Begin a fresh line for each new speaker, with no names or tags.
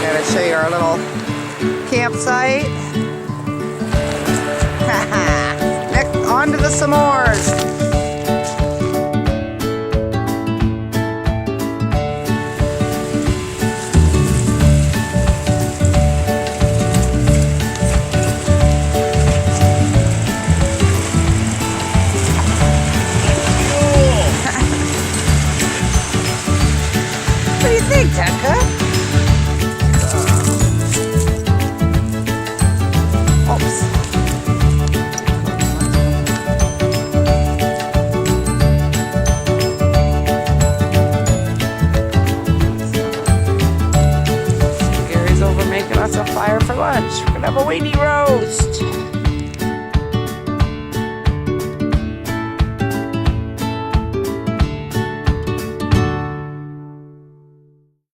Gotta show you our little campsite. Next, on to the s'mores. What do you think, Tekka? Oops. Gary's over making us a fire for lunch. We're gonna have a weenie roast.